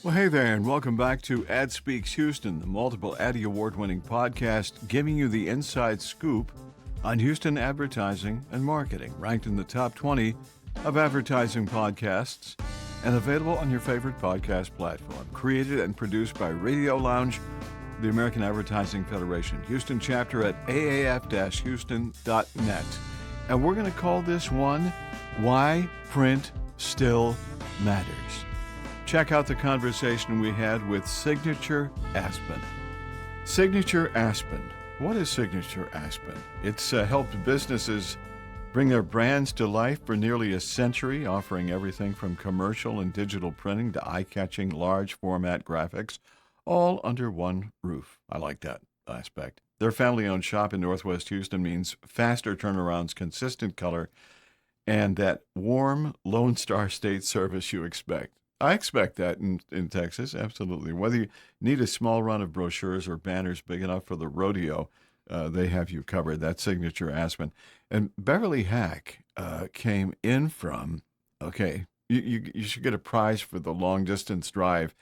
Well, hey there, and welcome back to Ad Speaks Houston, the multiple Addy Award-winning podcast giving you the inside scoop on Houston advertising and marketing, ranked in the top 20 of advertising podcasts and available on your favorite podcast platform. Created and produced by Radio Lounge, the American Advertising Federation, Houston chapter at AAF-Houston.net. And we're going to call this one, Why Print Still Matters. Check out the conversation we had with Signature Aspen. Signature Aspen. What is Signature Aspen? It's helped businesses bring their brands to life for nearly a century, offering everything from commercial and digital printing to eye-catching large format graphics, all under one roof. I like that aspect. Their family-owned shop in Northwest Houston means faster turnarounds, consistent color, and that warm Lone Star State service you expect. I expect that in Texas, absolutely. Whether you need a small run of brochures or banners big enough for the rodeo, they have you covered. That's Signature Aspen. And Beverly Haak came in from, you should get a prize for the long-distance drive.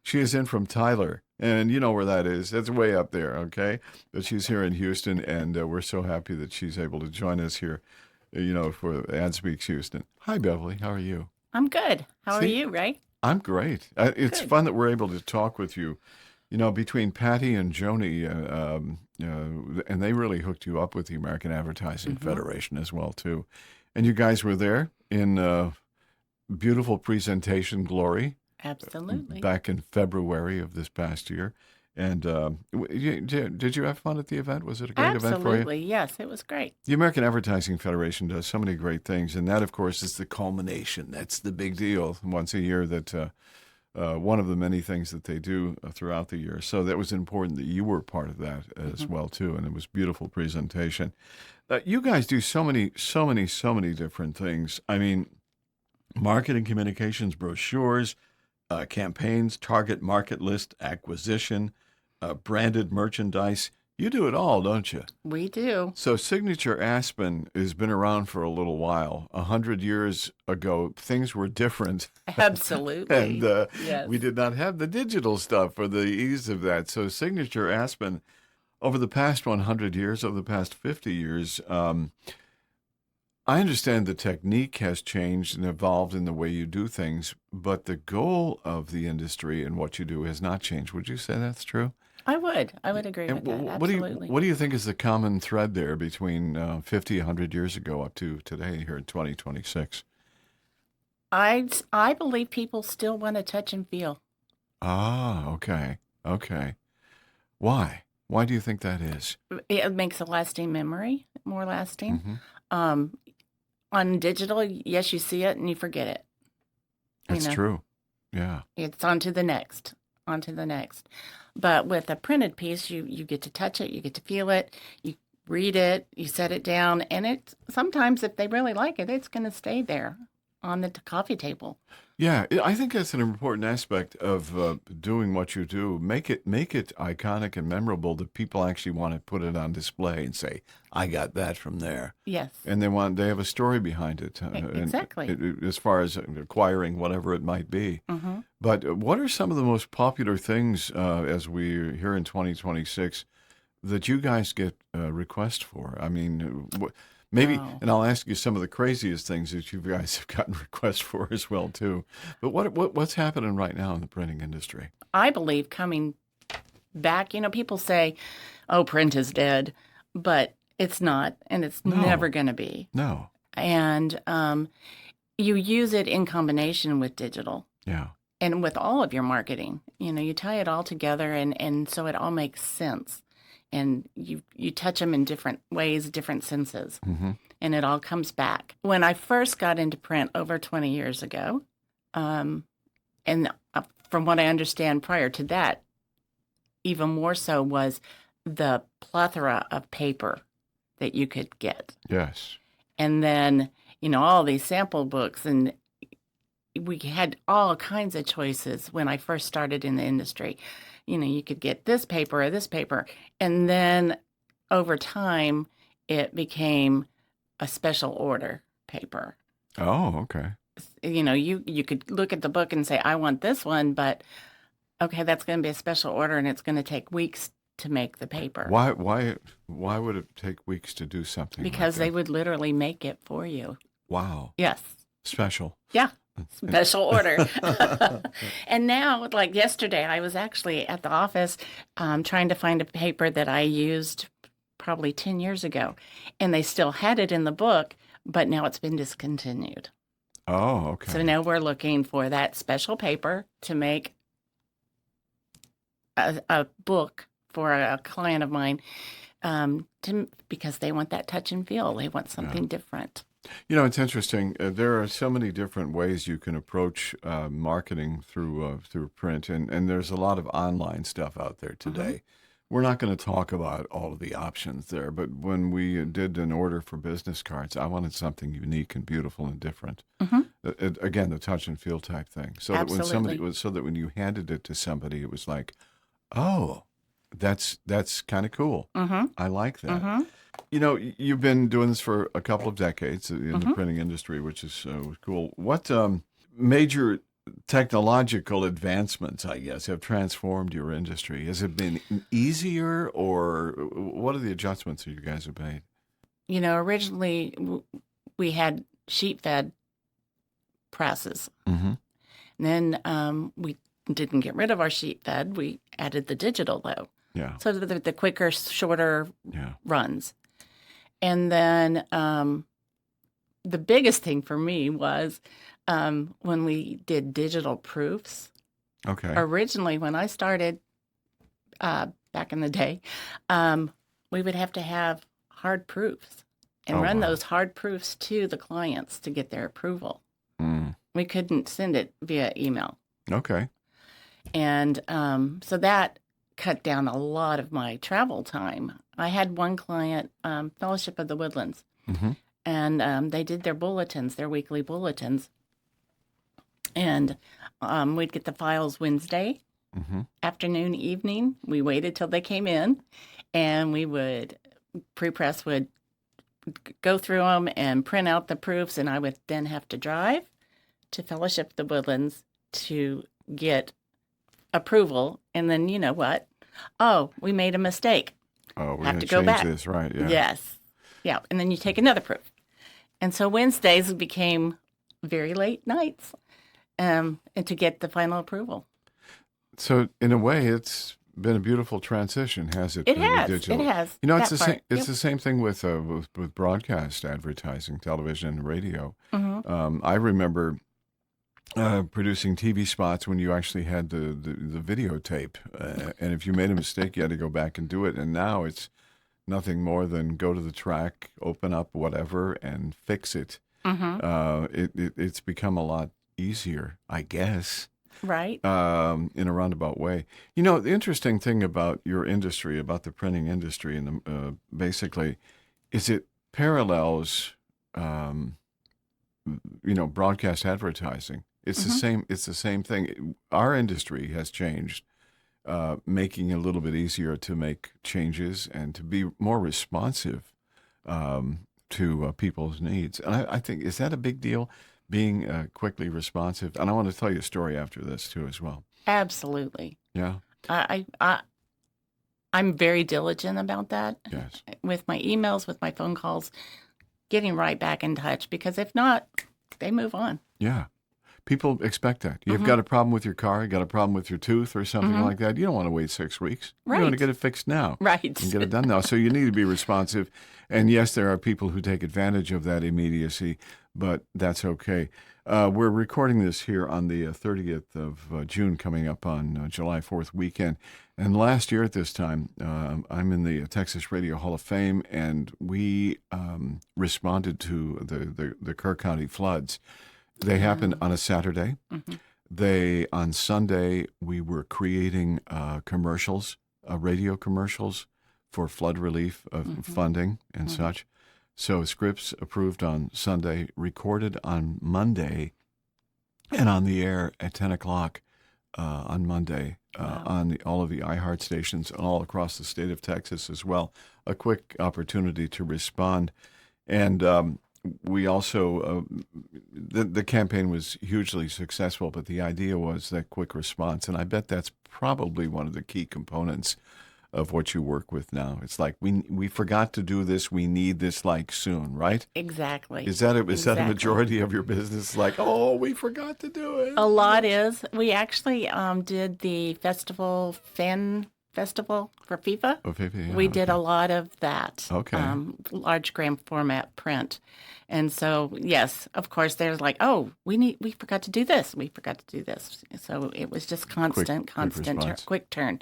She is in from Tyler, and you know where that is. That's way up there, okay? But she's here in Houston, and we're so happy that she's able to join us here, for Ad Speaks Houston. Hi, Beverly. How are you? I'm good. How are you, Ray? I'm great. It's Good. fun that we're able to talk with you. Between Patty and Joni, and they really hooked you up with the American Advertising Federation as well, too. And you guys were there in beautiful presentation glory. Absolutely. Back in February of this past year. And did you have fun at the event? Was it a great event for you? Absolutely. Yes, it was great. The American Advertising Federation does so many great things, and that, of course, is the culmination. That's the big deal once a year, that one of the many things that they do throughout the year. So that was important that you were part of that as well, too, and it was a beautiful presentation. You guys do so many different things. I mean, marketing, communications, brochures, campaigns, target market list acquisition, branded merchandise. You do it all, don't you? We do. So Signature Aspen has been around for a little while. 100 years ago, things were different. Absolutely. And Yes. we did not have the digital stuff or the ease of that. So Signature Aspen, over the past 100 years, over the past 50 years, I understand the technique has changed and evolved in the way you do things, but the goal of the industry and what you do has not changed. Would you say that's true? I would agree with that. Absolutely. What do you think is the common thread there between 50, 100 years ago up to today here in 2026? I believe people still want to touch and feel. Ah, okay. Why? Why do you think that is? It makes a lasting memory, more lasting. Mm-hmm. On digital, yes, you see it and you forget it. That's true. Yeah. It's on to the next. But with a printed piece, you get to touch it, you get to feel it, you read it, you set it down, and it sometimes, if they really like it, it's going to stay there on the coffee table. Yeah, I think that's an important aspect of doing what you do. Make it iconic and memorable that people actually want to put it on display and say, "I got that from there." Yes. And they have a story behind it. Exactly. As far as acquiring whatever it might be. Mm-hmm. But what are some of the most popular things as we're here in 2026 that you guys get requests for? I mean, maybe, and I'll ask you some of the craziest things that you guys have gotten requests for as well, too. But what's happening right now in the printing industry? I believe coming back, people say, oh, print is dead, but it's not, and it's never going to be. No. And you use it in combination with digital. Yeah. And with all of your marketing. You tie it all together, and so it all makes sense. And you touch them in different ways, different senses, and it all comes back. When I first got into print over 20 years ago, and from what I understand prior to that, even more so was the plethora of paper that you could get. Yes. And then, all these sample books, and we had all kinds of choices when I first started in the industry. You could get this paper or this paper. And then over time, it became a special order paper. Oh, okay. You could look at the book and say, I want this one, but okay, that's going to be a special order and it's going to take weeks to make the paper. Why would it take weeks to do something Because like they that? would literally make it for you. Wow. Yes. Special. Yeah. Special order. And now, like yesterday, I was actually at the office trying to find a paper that I used probably 10 years ago. And they still had it in the book, but now it's been discontinued. Oh, okay. So now we're looking for that special paper to make a book for a client of mine because they want that touch and feel. They want something different. You know, it's interesting. There are so many different ways you can approach marketing through print, and there's a lot of online stuff out there today. We're not going to talk about all of the options there, but when we did an order for business cards, I wanted something unique and beautiful and different. Again, the touch and feel type thing. So that when you handed it to somebody, it was like, oh, that's kind of cool. I like that. You know, you've been doing this for a couple of decades in the printing industry, which is cool. What major technological advancements, I guess, have transformed your industry? Has it been easier, or what are the adjustments that you guys have made? You know, originally we had sheet-fed presses. And then we didn't get rid of our sheet-fed. We added the digital, though. Yeah. So the quicker, shorter runs. And then the biggest thing for me was when we did digital proofs. Okay. Originally, when I started back in the day, we would have to have hard proofs and run those hard proofs to the clients to get their approval. We couldn't send it via email. Okay. And so that cut down a lot of my travel time. I had one client, Fellowship of the Woodlands, and they did their bulletins, their weekly bulletins. And we'd get the files Wednesday, afternoon, evening. We waited till they came in, and we would, pre-press would go through them and print out the proofs, and I would then have to drive to Fellowship of the Woodlands to get approval. And then, you know what? Oh, we made a mistake. Oh, we have have to go back. This, right? Yeah. Yes. Yeah. And then you take another proof. And so Wednesdays became very late nights and to get the final approval. So in a way, it's been a beautiful transition, has it? It has. Digital? It has. You know, it's the same. It's the same thing with broadcast advertising, television, and radio. I remember producing TV spots when you actually had the videotape, and if you made a mistake, you had to go back and do it. And now it's nothing more than go to the track, open up whatever, and fix it. It's become a lot easier, I guess. Right. In a roundabout way. You know, the interesting thing about your industry, about the printing industry, and basically, is it parallels, broadcast advertising. It's the same. It's the same thing. Our industry has changed, making it a little bit easier to make changes and to be more responsive to people's needs. And I think, is that a big deal? Being quickly responsive. And I want to tell you a story after this too, as well. Absolutely. Yeah. I'm very diligent about that. Yes. With my emails, with my phone calls, getting right back in touch, because if not, they move on. Yeah. People expect that. You've got a problem with your car, you got a problem with your tooth or something like that. You don't want to wait 6 weeks. Right. You want to get it fixed now. Right. And get it done now. So you need to be responsive. And yes, there are people who take advantage of that immediacy, but that's okay. We're recording this here on the 30th of June, coming up on July 4th weekend. And last year at this time, I'm in the Texas Radio Hall of Fame, and we responded to the Kerr County floods. They happened on a Saturday. On Sunday, we were creating commercials, radio commercials for flood relief funding and such. So scripts approved on Sunday, recorded on Monday, and on the air at 10 o'clock on Monday on all of the iHeart stations and all across the state of Texas as well. A quick opportunity to respond. And we also the campaign was hugely successful, but the idea was that quick response, and I bet that's probably one of the key components of what you work with now. It's like we forgot to do this. We need this like soon, right? Exactly. Is that a Exactly. majority of your business? Like, oh, we forgot to do it. A lot is. We actually did the fan festival for FIFA. Oh, yeah, We did a lot of that. Okay. Large gram format print. And so, yes, of course, there's like, oh, we forgot to do this. We forgot to do this. So it was just constant, response. quick turn.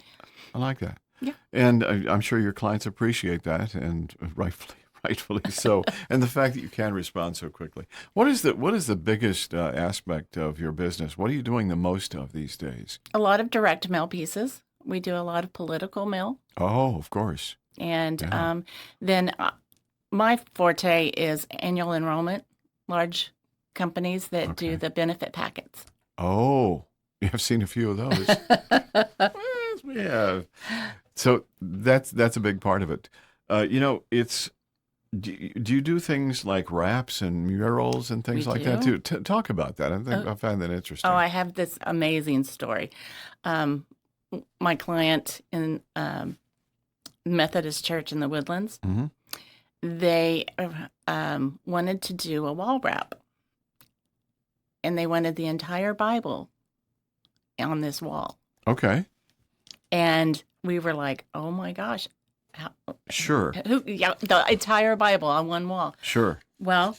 I like that. Yeah. And I'm sure your clients appreciate that, and rightfully so. And the fact that you can respond so quickly. What is the biggest aspect of your business? What are you doing the most of these days? A lot of direct mail pieces. We do a lot of political mail. Oh, of course. And Yeah. then my forte is annual enrollment, large companies that do the benefit packets. Oh, I've seen a few of those. Yes, we have. So that's a big part of it. It's do you do things like wraps and murals and things We like that do. too? Talk about that. I find that interesting. Oh, I have this amazing story. My client in Methodist Church in the Woodlands, Mm-hmm. they wanted to do a wall wrap, and they wanted the entire Bible on this wall. Okay. And we were like, oh my gosh, Sure. the entire Bible on one wall. Sure. Well,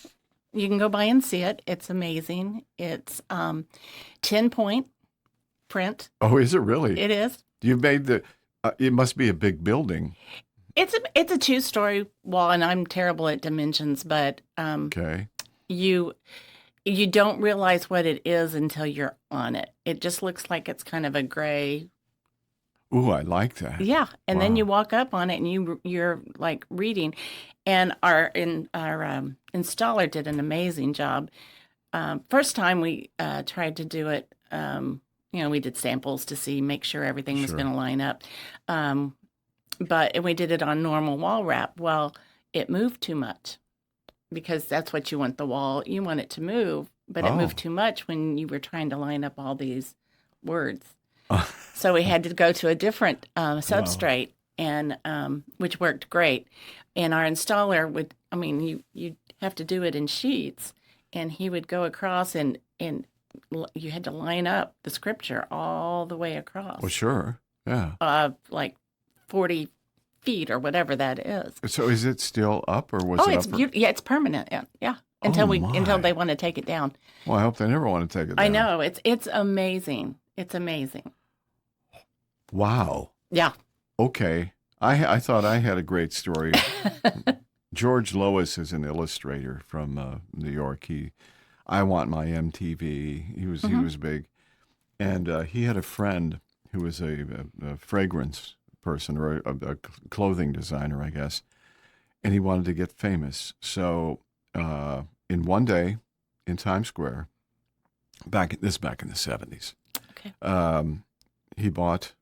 you can go by and see it. It's amazing. It's 10-point print. Oh, is it really? It is. You made it must be a big building. It's a 2-story wall, and I'm terrible at dimensions, but Okay. you don't realize what it is until you're on it. It just looks like it's kind of a gray. Ooh, I like that. Yeah, and Wow. then you walk up on it and you're like reading, and our installer did an amazing job. First time we tried to do it, we did samples to make sure everything was Sure. going to line up, but we did it on normal wall wrap. Well, it moved too much because that's what you want you want it to move, but it moved too much when you were trying to line up all these words. So we had to go to a different substrate, and which worked great. And our installer you have to do it in sheets, and he would go across and you had to line up the scripture all the way across. Well, sure. Yeah. Like 40 feet or whatever that is. So is it still up, or was it it's up? beautiful. Yeah, it's permanent. Yeah. Until my. they want to take it down. Well, I hope they never want to take it down. I know it's amazing. It's amazing. Wow. Yeah. Okay. I thought I had a great story. George Lois is an illustrator from New York. I Want My MTV. He was big, and he had a friend who was a fragrance person, or a clothing designer, I guess, and he wanted to get famous. So in one day in Times Square, back in the 70s, Okay. he bought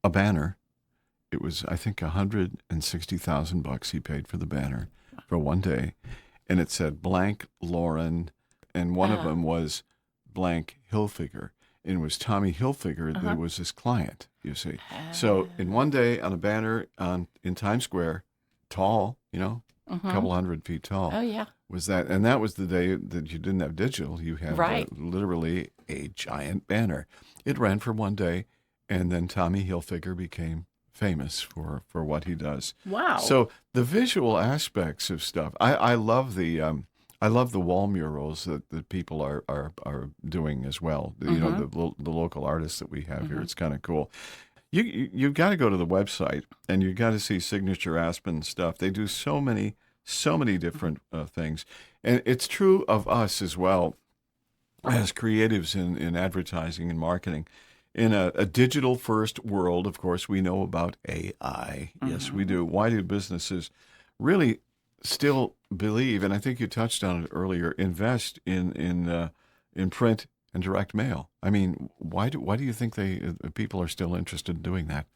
a banner. It was, I think, $160,000 he paid for the banner for one day, and it said blank Lauren, and one of them was blank Hilfiger, and it was Tommy Hilfiger that was his client. You see, so in one day on a banner in Times Square, tall, a couple 100 feet tall. Oh yeah. Was that, and that was the day that you didn't have digital. You had Right. Literally a giant banner. It ran for one day, and then Tommy Hilfiger became famous for what he does. Wow. So the visual aspects of stuff, I love the wall murals that people are doing as well. The local artists that we have here. It's kind of cool. You've got to go to the website, and you've got to see Signature Aspen stuff. They do so many different things, and it's true of us as well as creatives in advertising and marketing. In a digital-first world, of course, we know about AI. Yes, we do. Why do businesses really still believe, and I think you touched on it earlier, invest in print and direct mail? I mean, why do you think people are still interested in doing that?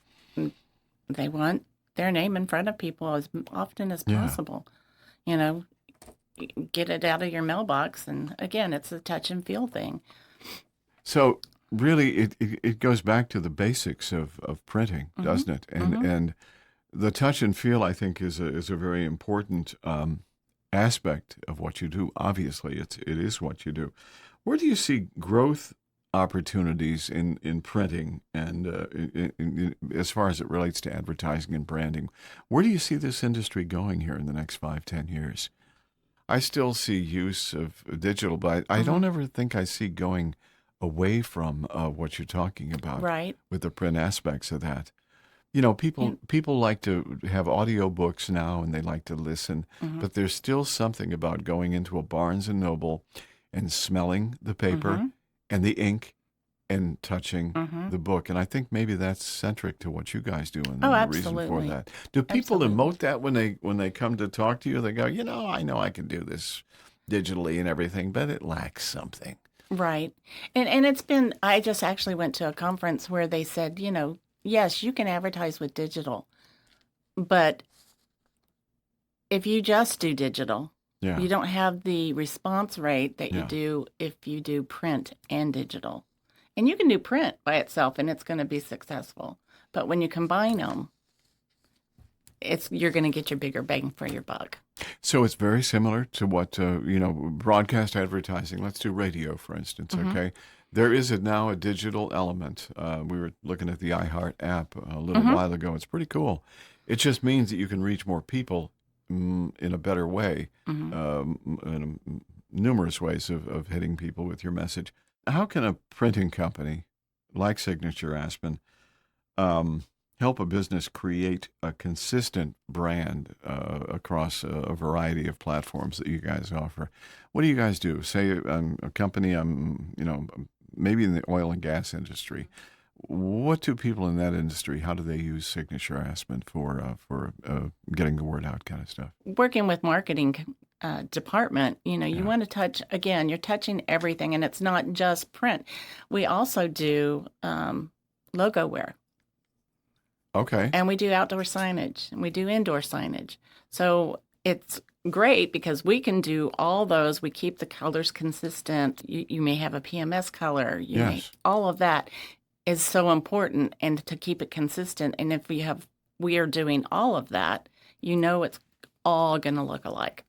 They want their name in front of people as often as Yeah. possible. get it out of your mailbox. And again, it's a touch and feel thing. So really, it goes back to the basics of printing, doesn't it? And the touch and feel, I think, is a very important aspect of what you do. Obviously, it is what you do. Where do you see growth opportunities in printing and as far as it relates to advertising and branding? Where do you see this industry going here in the next 5-10 years? I still see use of digital, but I don't ever think I see going away from what you're talking about Right. with the print aspects of that. People like to have audio books now and they like to listen, but there's still something about going into a Barnes and Noble and smelling the paper and the ink and touching the book. And I think maybe that's centric to what you guys do and the reason for absolutely. that. Do people Absolutely. emote that when they come to talk to you? They go, I know I can do this digitally and everything, but it lacks something. Right. And it's been, I just actually went to a conference where they said, yes, you can advertise with digital, but if you just do digital, Yeah. you don't have the response rate that you Yeah. do if you do print and digital. And you can do print by itself and it's going to be successful. But when you combine them, you're going to get your bigger bang for your buck. So it's very similar to what, broadcast advertising. Let's do radio, for instance, okay? There is now a digital element. We were looking at the iHeart app a little while ago. It's pretty cool. It just means that you can reach more people in a better way, in numerous ways of hitting people with your message. How can a printing company like Signature Aspen help a business create a consistent brand across a variety of platforms that you guys offer? What do you guys do? Say I'm a company, maybe in the oil and gas industry. What do people in that industry, how do they use Signature Aspen for getting the word out kind of stuff? Working with marketing department, you want to touch, again, you're touching everything, and it's not just print. We also do logo wear. Okay. And we do outdoor signage, and we do indoor signage. So it's great because we can do all those. We keep the colors consistent. You may have a PMS color. All of that is so important, and to keep it consistent. And if we are doing all of that, it's all going to look alike.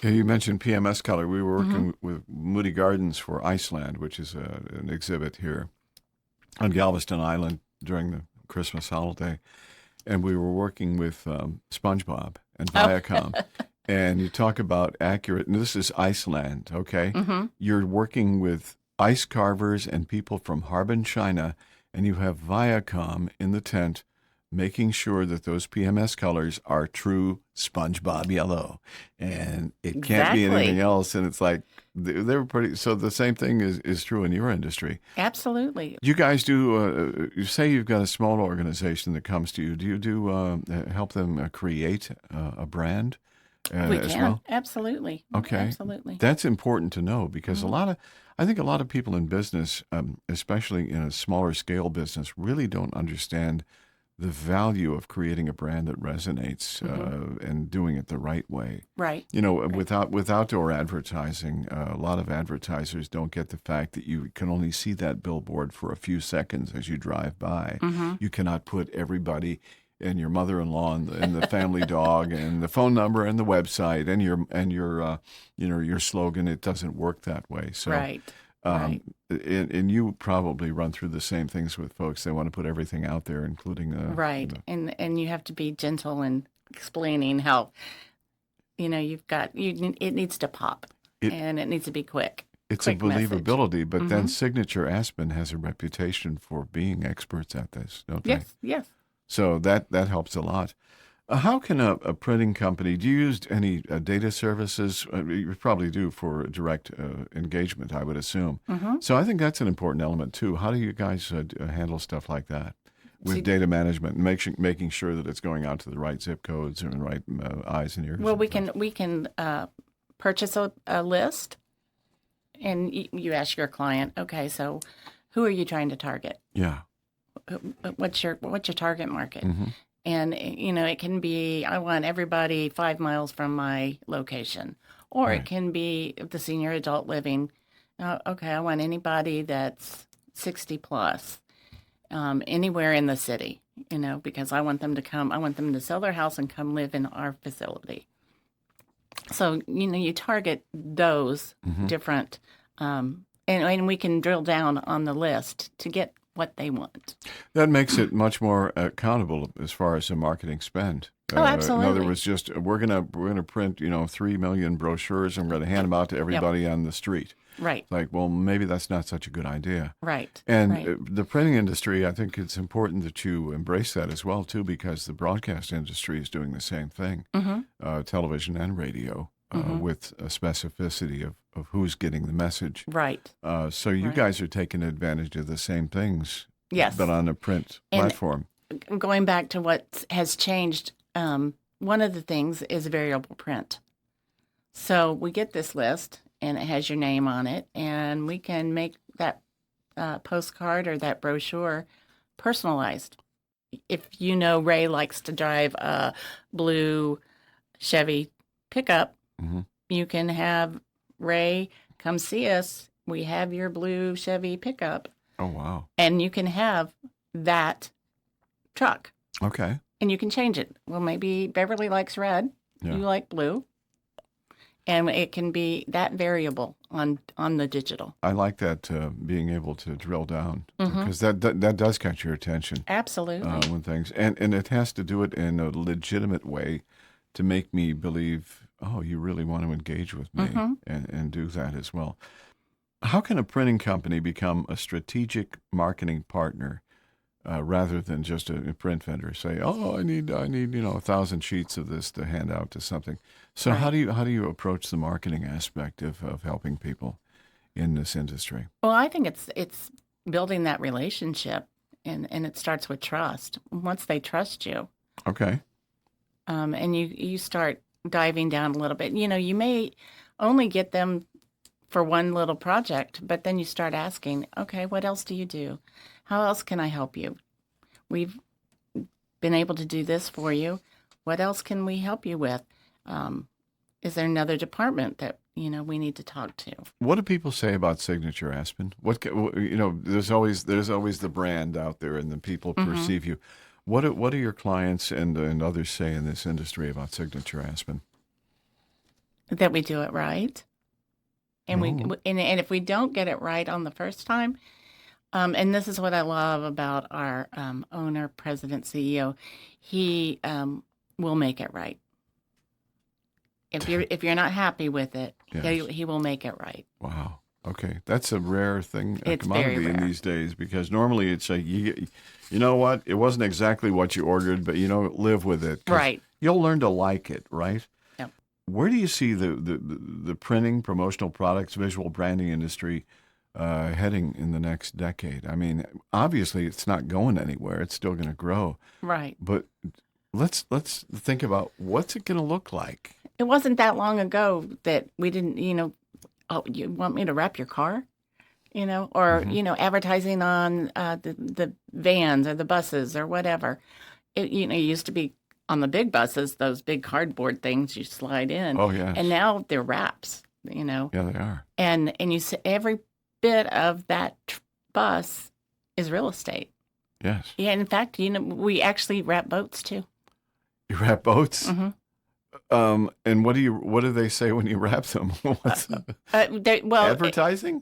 Yeah, you mentioned PMS color. We were working with Moody Gardens for Iceland, which is an exhibit here on Galveston Island during the Christmas holiday, and we were working with SpongeBob and Viacom. And you talk about accurate, and this is Iceland, okay? You're working with ice carvers and people from Harbin, China, and you have Viacom in the tent making sure that those PMS colors are true SpongeBob yellow. And it can't be anything else. And it's like, they were pretty, so the same thing is true in your industry. Absolutely. You guys do, you say you've got a small organization that comes to you. Do you help them create a brand we as can. well? Absolutely. Okay. Absolutely. That's important to know because I think a lot of people in business, especially in a smaller scale business, really don't understand the value of creating a brand that resonates and doing it the right way. Right. With outdoor advertising, a lot of advertisers don't get the fact that you can only see that billboard for a few seconds as you drive by. You cannot put everybody and your mother-in-law and the family dog and the phone number and the website and your slogan. It doesn't work that way. So. Right. Right. And you probably run through the same things with folks. They want to put everything out there, including right. And you have to be gentle in explaining how, it needs to pop and it needs to be quick. It's a believability, message. But then Signature Aspen has a reputation for being experts at this, don't they? Yes. So that helps a lot. How can a printing company, do you use any data services? You probably do for direct engagement, I would assume. So I think that's an important element too. How do you guys handle stuff like that with data management and making sure that it's going out to the right zip codes and the right eyes and ears? Well, we can purchase a list, and you ask your client, okay, so who are you trying to target? Yeah. What's your target market? And, it can be, I want everybody 5 miles from my location. Or Right. it can be the senior adult living. Okay, I want anybody that's 60 plus, anywhere in the city, because I want them to sell their house and come live in our facility. So, you target those different, and we can drill down on the list to get what they want. That makes it much more accountable as far as the marketing spend. Oh, absolutely. In other words, just we're gonna print 3 million brochures and we're gonna hand them out to everybody on the street. Right. Like, well, maybe that's not such a good idea. Right. And right. The printing industry, I think it's important that you embrace that as well too, because the broadcast industry is doing the same thing, television and radio, with a specificity of who's getting the message. Right. So you guys are taking advantage of the same things, Yes. but on a print platform. Going back to what has changed, one of the things is variable print. So we get this list, and it has your name on it, and we can make that postcard or that brochure personalized. If Ray likes to drive a blue Chevy pickup, you can have Ray come see us. We have your blue Chevy pickup. Oh, wow. And you can have that truck. Okay. And you can change it. Well, maybe Beverly likes red. Yeah. You like blue. And it can be that variable on the digital. I like that, being able to drill down, because that does catch your attention. Absolutely. When things, and it has to do it in a legitimate way to make me believe, oh, you really want to engage with me and do that as well. How can a printing company become a strategic marketing partner rather than just a print vendor? Say, oh, I need 1,000 sheets of this to hand out to something. So Right. how do you approach the marketing aspect of helping people in this industry? Well, I think it's building that relationship, and it starts with trust. Once they trust you, Okay. and you start diving down a little bit. You may only get them for one little project, but then you start asking, okay, what else do you do? How else can I help you? We've been able to do this for you. What else can we help you with? Is there another department that we need to talk to? What do people say about Signature, Aspen? There's always the brand out there, and the people perceive you. What do your clients and others say in this industry about Signature, Aspen? That we do it right, and and if we don't get it right on the first time, and this is what I love about our owner, president, CEO, he will make it right. If you're not happy with it, Yes. he will make it right. Wow. Okay, that's a rare thing, a It's commodity very in rare. these days, because normally it's like you know what, it wasn't exactly what you ordered, but live with it. 'Cause Right. You'll learn to like it, right? Yep. Where do you see the printing, promotional products, visual branding industry heading in the next decade? I mean, obviously it's not going anywhere; it's still going to grow. Right. But let's think about what's it going to look like. It wasn't that long ago that we didn't, oh, you want me to wrap your car? Or, advertising on the vans or the buses or whatever. It used to be on the big buses, those big cardboard things you slide in. Oh, yes. And now they're wraps, Yeah, they are. And you see every bit of that bus is real estate. Yes. Yeah, in fact, we actually wrap boats too. You wrap boats? Mm-hmm. And what do they say when you wrap them? What's advertising?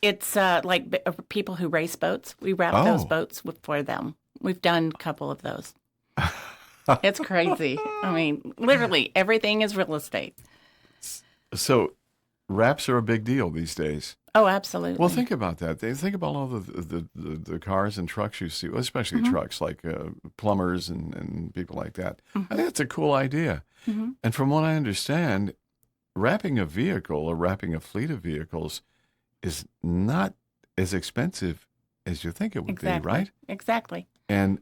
It's like people who race boats. We wrap those boats for them. We've done a couple of those. It's crazy. I mean, literally everything is real estate. So, wraps are a big deal these days. Oh, absolutely. Well, think about that. Think about all the cars and trucks you see, especially trucks like plumbers and people like that. I think that's a cool idea. And from what I understand, wrapping a vehicle or wrapping a fleet of vehicles is not as expensive as you think it would be, right? Exactly. And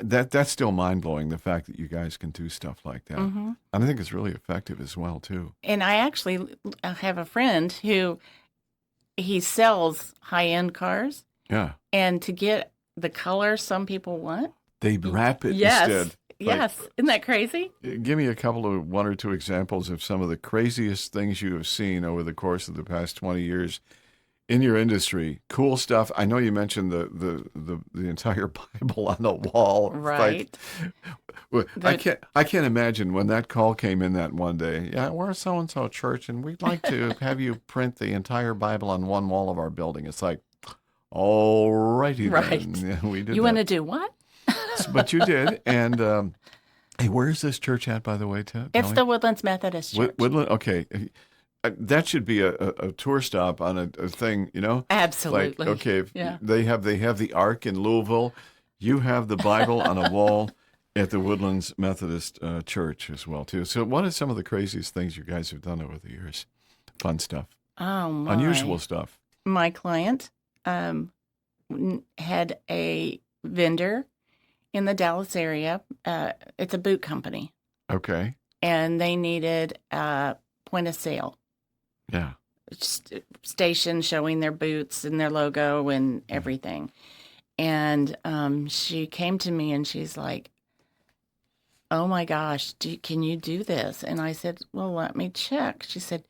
that's still mind-blowing, the fact that you guys can do stuff like that. And I think it's really effective as well, too. And I actually have a friend who he sells high-end cars. Yeah. And to get the color some people want, They wrap it Yes. instead. Yes. Isn't that crazy? Give me one or two examples of some of the craziest things you have seen over the course of the past 20 years in your industry. Cool stuff. I know you mentioned the entire Bible on the wall. Right. I can't imagine when that call came in that one day. Yeah, we're a so-and-so church, and we'd like to have you print the entire Bible on one wall of our building. It's like, all righty Right. then. Yeah, we did You that. want to do what? But you did. And hey, where is this church at, by the way, Ted? It's the Woodlands Methodist Church. Woodland. Okay. That should be a tour stop on a thing, you know? Absolutely. Like, okay, Yeah. they have the Ark in Louisville. You have the Bible on a wall at the Woodlands Methodist Church as well, too. So what are some of the craziest things you guys have done over the years? Fun stuff. Oh, my. Unusual stuff. My client had a vendor in the Dallas area. It's a boot company. Okay. And they needed a point of sale Yeah. station showing their boots and their logo and everything. And she came to me and she's like, oh my gosh, can you do this? And I said, well, let me check. She said,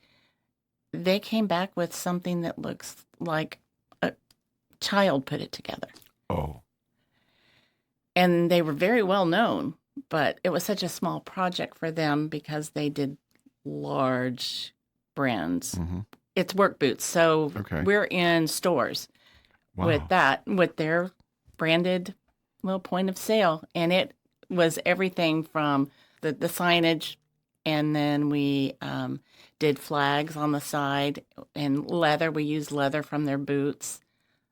they came back with something that looks like a child put it together. Oh. And they were very well known, but it was such a small project for them because they did large brands. Mm-hmm. It's work boots. So Okay. we're in stores with their branded little point of sale. And it was everything from the signage, and then we did flags on the side and leather. We used leather from their boots.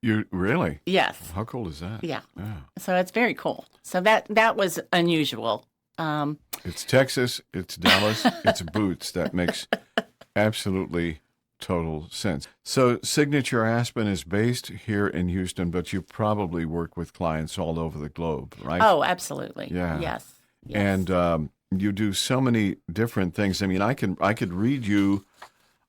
You really? Yes. How cool is that? Yeah. Yeah. So it's very cool. So that was unusual. It's Texas, it's Dallas, it's boots. That makes absolutely total sense. So Signature Aspen is based here in Houston, but you probably work with clients all over the globe, right? Oh, absolutely. Yeah. Yes. And you do so many different things. I mean, I could read you.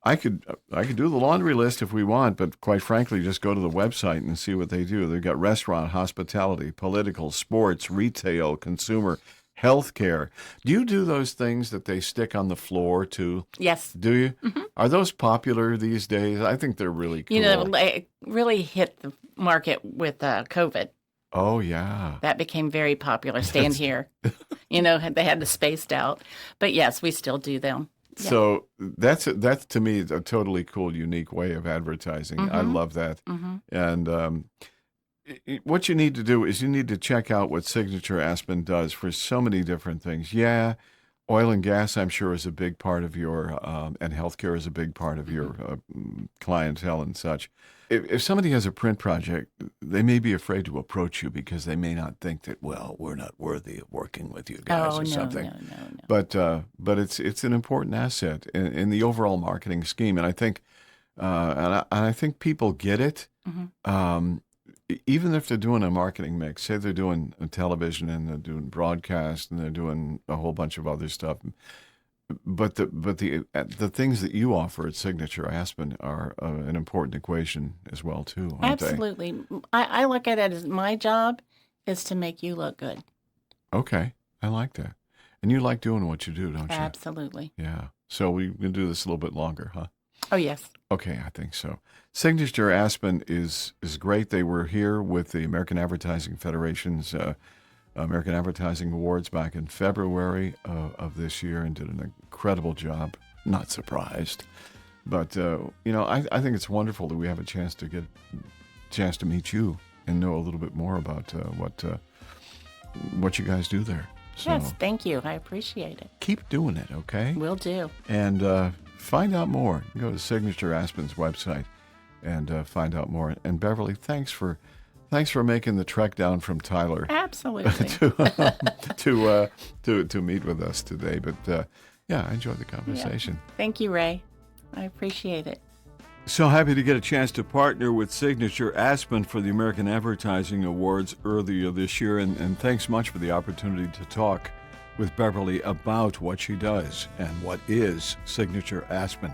I could do the laundry list if we want, but quite frankly, just go to the website and see what they do. They've got restaurant, hospitality, political, sports, retail, consumer, healthcare. Do you do those things that they stick on the floor too? Yes. Do you? Mm-hmm. Are those popular these days? I think they're really cool. You know, it really hit the market with COVID. Oh, yeah. That became very popular. Stand here. You know, they had the spaced out. But yes, we still do them. Yeah. So that's to me a totally cool, unique way of advertising. Mm-hmm. I love that. Mm-hmm. And what you need to do is you need to check out what Signature Aspen does for so many different things. Yeah, oil and gas, I'm sure, is a big part of your, and healthcare is a big part of your clientele and such. If somebody has a print project, they may be afraid to approach you because they may not think that, well, we're not worthy of working with you guys or something. No. But it's an important asset in the overall marketing scheme, and I think I think people get it. Mm-hmm. Even if they're doing a marketing mix, say they're doing television and they're doing broadcast and they're doing a whole bunch of other stuff. But the things that you offer at Signature Aspen are an important equation as well too, aren't Absolutely. I look at it as my job is to make you look good. they? Okay, I like that. And you like doing what you do, don't you? Absolutely. Yeah. So we can do this a little bit longer, huh? Oh, yes. Okay, I think so. Signature Aspen is great. They were here with the American Advertising Federation's American Advertising Awards back in February of this year and did an incredible job. Not surprised. But, I think it's wonderful that we have a chance to meet you and know a little bit more about what you guys do there. So Yes, thank you. I appreciate it. keep doing it, okay? Will do. And find out more. You go to Signature Aspen's website and find out more. And Beverly, thanks for making the trek down from Tyler Absolutely. to meet with us today. But I enjoyed the conversation. Yeah. Thank you, Ray. I appreciate it. So happy to get a chance to partner with Signature Aspen for the American Advertising Awards earlier this year. And thanks much for the opportunity to talk with Beverly about what she does and what is Signature Aspen.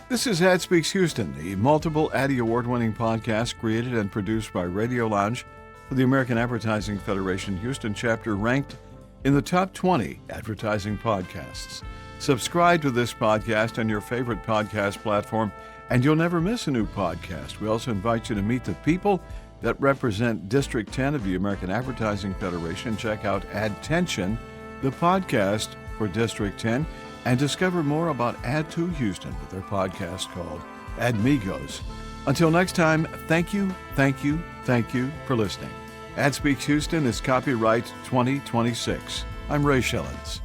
This is Ad Speaks Houston, the multiple Addy Award-winning podcast created and produced by Radio Lounge for the American Advertising Federation Houston chapter, ranked in the top 20 advertising podcasts. Subscribe to this podcast on your favorite podcast platform, and you'll never miss a new podcast. We also invite you to meet the people that represent District 10 of the American Advertising Federation. Check out AdTention, the podcast for District 10, and discover more about Ad to Houston with their podcast called Admigos. Until next time, thank you for listening. Ad Speaks Houston is copyright 2026. I'm Ray Schellens.